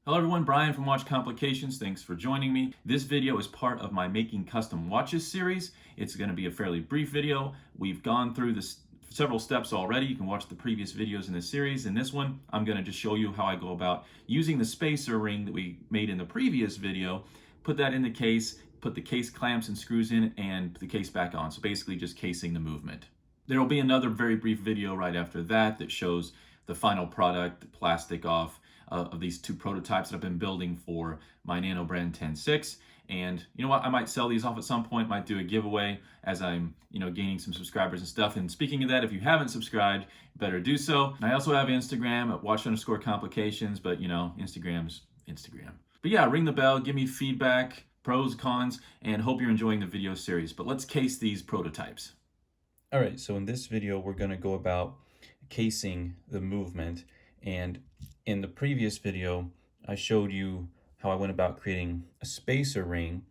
Hello everyone, Brian from Watch Complications. Thanks for joining me. This video is part of my Making Custom Watches series. It's going to be a fairly brief video. We've gone through this several steps already. You can watch the previous videos in this series. In this one, I'm going to just show you how I go about using the spacer ring that we made in the previous video, put that in the case, put the case clamps and screws in, and put the case back on. So basically just casing the movement. There will be another very brief video right after that shows the final product, the plastic off of these two prototypes that I've been building for my Nano Brand 10.6. And you know what, I might sell these off at some point, might do a giveaway as I'm gaining some subscribers and stuff. And speaking of that, if you haven't subscribed, better do so. And I also have Instagram at watch_complications, but Instagram's Instagram. But yeah, ring the bell, give me feedback, pros, cons, and hope you're enjoying the video series. But let's case these prototypes. All right, so in this video, we're going to go about casing the movement. And in the previous video, I showed you how I went about creating a spacer ring.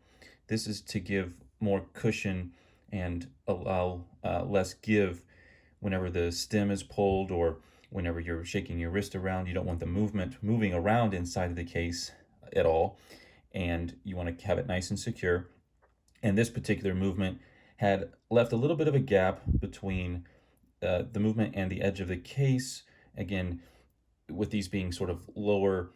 This is to give more cushion and allow less give whenever the stem is pulled or whenever you're shaking your wrist around. You don't want the movement moving around inside of the case at all, and you want to have it nice and secure. And this particular movement had left a little bit of a gap between the movement and the edge of the case. Again, with these being sort of lower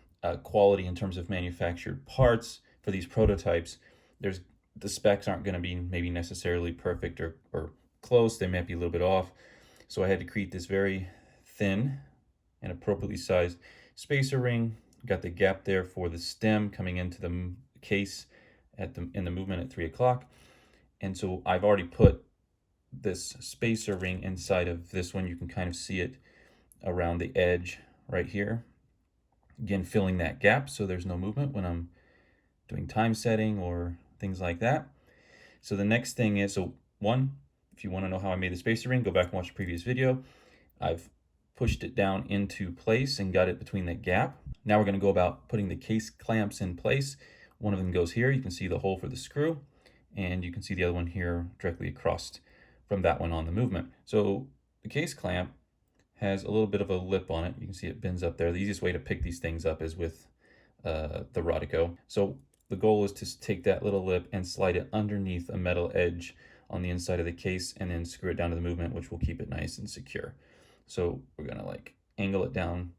quality in terms of manufactured parts for these prototypes, the specs aren't going to be maybe necessarily perfect or close. They might be a little bit off. So I had to create this very thin and appropriately sized spacer ring. Got the gap there for the stem coming into the case in the movement at 3 o'clock. And so I've already put this spacer ring inside of this one. You can kind of see it around the edge right here. Again, filling that gap so there's no movement when I'm doing time setting or things like that. So the next thing is, if you want to know how I made the spacer ring, go back and watch the previous video. I've pushed it down into place and got it between the gap. Now we're going to go about putting the case clamps in place. One of them goes here. You can see the hole for the screw, and you can see the other one here directly across from that one on the movement. So the case clamp has a little bit of a lip on it. You can see it bends up there. The easiest way to pick these things up is with the Rodico. So the goal is to take that little lip and slide it underneath a metal edge on the inside of the case and then screw it down to the movement, which will keep it nice and secure. So we're gonna angle it down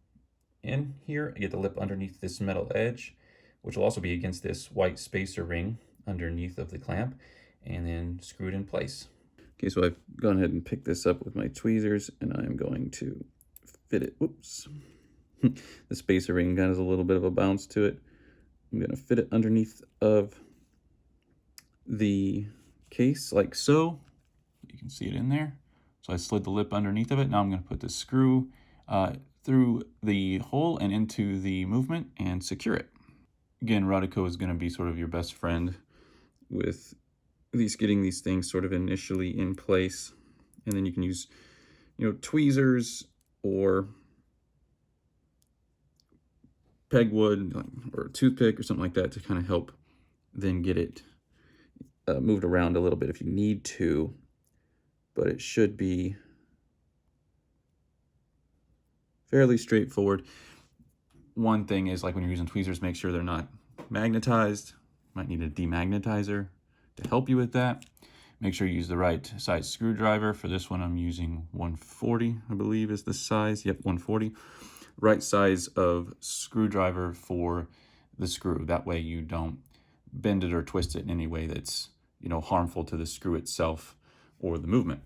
in here and get the lip underneath this metal edge, which will also be against this white spacer ring underneath of the clamp, and then screw it in place. Okay, so I've gone ahead and picked this up with my tweezers, and I'm going to fit it. Whoops. The spacer ring has a little bit of a bounce to it. I'm going to fit it underneath of the case like so. You can see it in there. So I slid the lip underneath of it. Now I'm going to put the screw through the hole and into the movement and secure it. Again, Rodico is going to be sort of your best friend with at least getting these things sort of initially in place. And then you can use, tweezers or pegwood or a toothpick or something like that to kind of help then get it moved around a little bit if you need to. But it should be fairly straightforward. One thing is, when you're using tweezers, make sure they're not magnetized. Might need a demagnetizer to help you with that. Make sure you use the right size screwdriver. For this one, I'm using 140, I believe is the size. Yep, 140. Right size of screwdriver for the screw. That way you don't bend it or twist it in any way that's, harmful to the screw itself or the movement.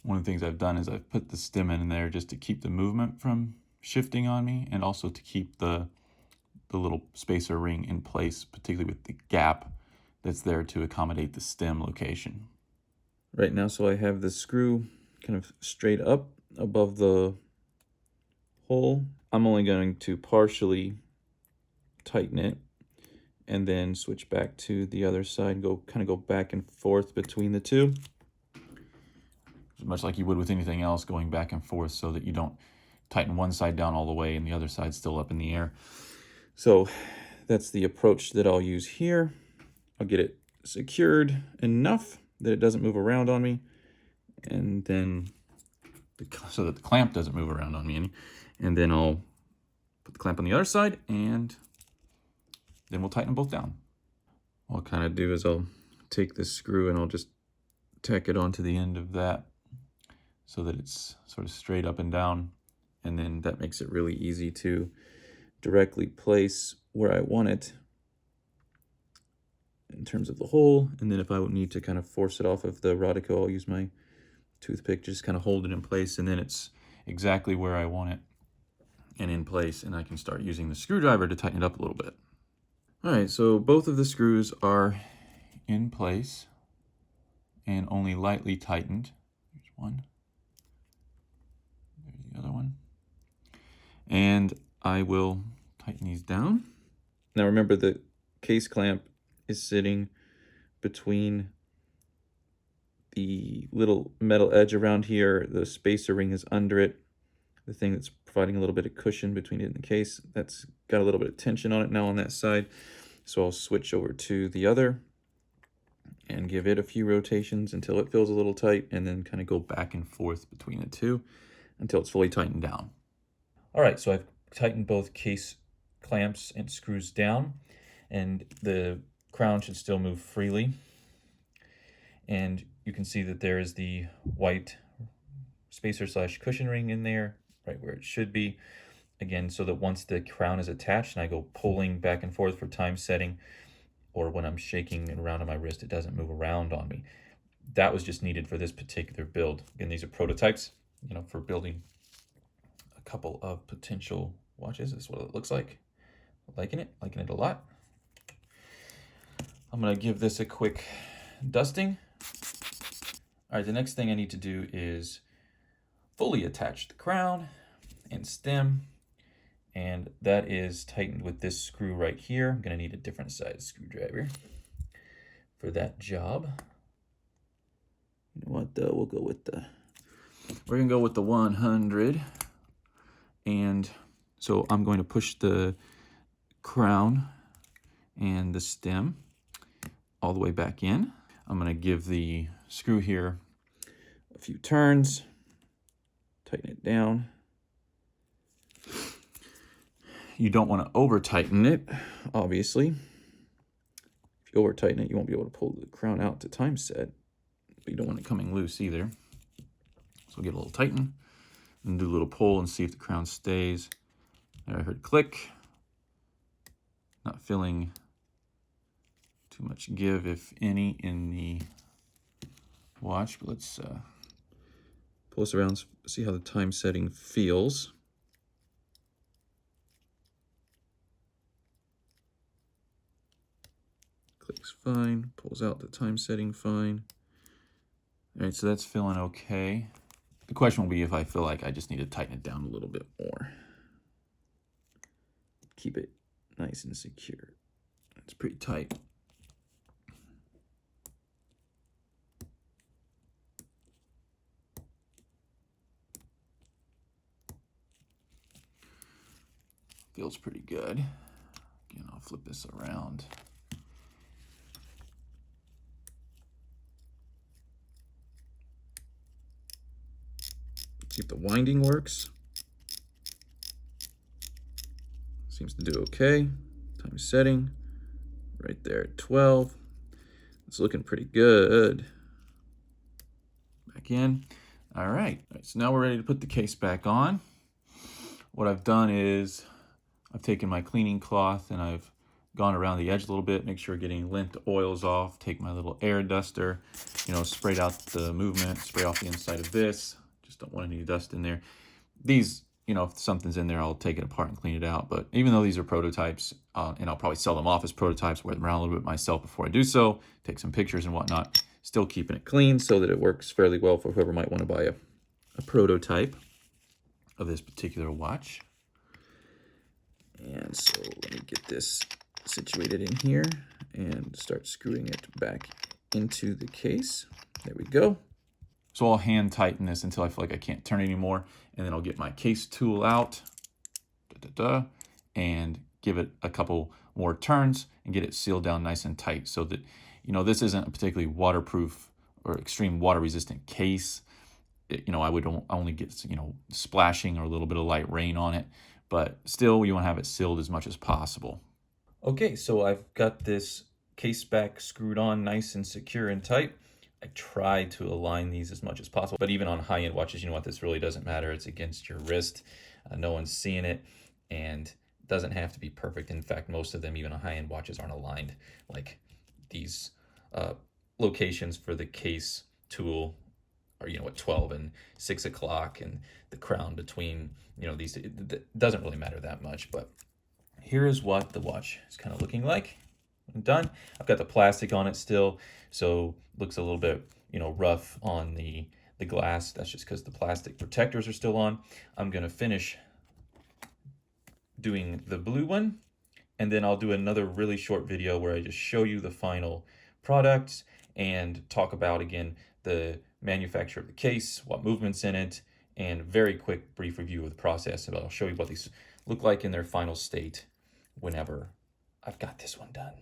One of the things I've done is I've put the stem in there just to keep the movement from shifting on me, and also to keep the little spacer ring in place, particularly with the gap that's there to accommodate the stem location. Right now, so I have the screw kind of straight up above the hole. I'm only going to partially tighten it and then switch back to the other side, kind of go back and forth between the two. Much like you would with anything else, going back and forth so that you don't tighten one side down all the way and the other side still up in the air. So that's the approach that I'll use here. I'll get it secured enough that it doesn't move around on me, and then so that the clamp doesn't move around on me any. And then I'll put the clamp on the other side and then we'll tighten them both down. What I'll kind of do is I'll take this screw and I'll just tack it onto the end of that so that it's sort of straight up and down. And then that makes it really easy to directly place where I want it in terms of the hole. And then if I would need to kind of force it off of the Rodico, I'll use my toothpick, just kind of hold it in place, and then it's exactly where I want it and in place, and I can start using the screwdriver to tighten it up a little bit. All right, so both of the screws are in place and only lightly tightened. There's one. There's the other one. And I will tighten these down. Now remember, the case clamp is sitting between the little metal edge around here. The spacer ring is under it. The thing that's providing a little bit of cushion between it and the case, that's got a little bit of tension on it now on that side. So I'll switch over to the other and give it a few rotations until it feels a little tight, and then kind of go back and forth between the two until it's fully tightened down. All right, so I've tightened both case clamps and screws down, and the crown should still move freely. And you can see that there is the white spacer / cushion ring in there, right where it should be. Again, so that once the crown is attached and I go pulling back and forth for time setting, or when I'm shaking it around on my wrist, it doesn't move around on me. That was just needed for this particular build. Again, these are prototypes, for building a couple of potential watches. This is what it looks like. Liking it a lot. I'm gonna give this a quick dusting. All right, the next thing I need to do is fully attach the crown and stem, and that is tightened with this screw right here. I'm gonna need a different size screwdriver for that job. You know what though, we're gonna go with the 100. And so I'm going to push the crown and the stem all the way back in. I'm gonna give the screw here a few turns, tighten it down. You don't want to over tighten it, obviously. If you over tighten it, you won't be able to pull the crown out to time set, but you don't want it coming loose either. So get a little tighten and do a little pull and see if the crown stays. There, I heard click. Not feeling too much give, if any, in the watch, but let's pull this around, see how the time setting feels. Clicks fine, pulls out the time setting fine. All right, so that's feeling okay. The question will be if I feel like I just need to tighten it down a little bit more. Keep it nice and secure. It's pretty tight. Feels pretty good. Again, I'll flip this around. See if the winding works. Seems to do okay. Time setting, right there at 12. It's looking pretty good. Back in. All right, so now we're ready to put the case back on. What I've done is I've taken my cleaning cloth and I've gone around the edge a little bit, make sure getting lint oils off, take my little air duster, sprayed out the movement, spray off the inside of this. Just don't want any dust in there. These, if something's in there, I'll take it apart and clean it out. But even though these are prototypes, and I'll probably sell them off as prototypes, wear them around a little bit myself before I do so, take some pictures and whatnot, still keeping it clean so that it works fairly well for whoever might want to buy a prototype of this particular watch. And so let me get this situated in here and start screwing it back into the case. There we go. So I'll hand tighten this until I feel like I can't turn anymore, and then I'll get my case tool out, and give it a couple more turns and get it sealed down nice and tight so that, this isn't a particularly waterproof or extreme water resistant case. I would only get, splashing or a little bit of light rain on it, but still you want to have it sealed as much as possible. Okay, so I've got this case back screwed on nice and secure and tight. I try to align these as much as possible, but even on high-end watches, you know what, this really doesn't matter. It's against your wrist. No one's seeing it, and it doesn't have to be perfect. In fact, most of them, even on high-end watches, aren't aligned. Like these locations for the case tool are, you know, at 12 and 6 o'clock, and the crown between, you know, these, it doesn't really matter that much. But here is what the watch is kind of looking like when done. I've got the plastic on it still, so looks a little bit, you know, rough on the glass. That's just because the plastic protectors are still on. I'm gonna finish doing the blue one, and then I'll do another really short video where I just show you the final products and talk about, again, the manufacture of the case, what movement's in it, and very quick brief review of the process. And I'll show you what these look like in their final state whenever I've got this one done.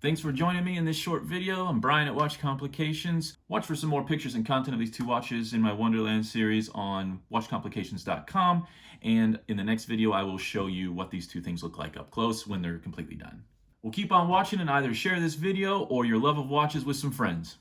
Thanks for joining me in this short video. I'm Brian at Watch Complications. Watch for some more pictures and content of these two watches in my Wonderland series on watchcomplications.com. And in the next video, I will show you what these two things look like up close when they're completely done. We'll keep on watching and either share this video or your love of watches with some friends.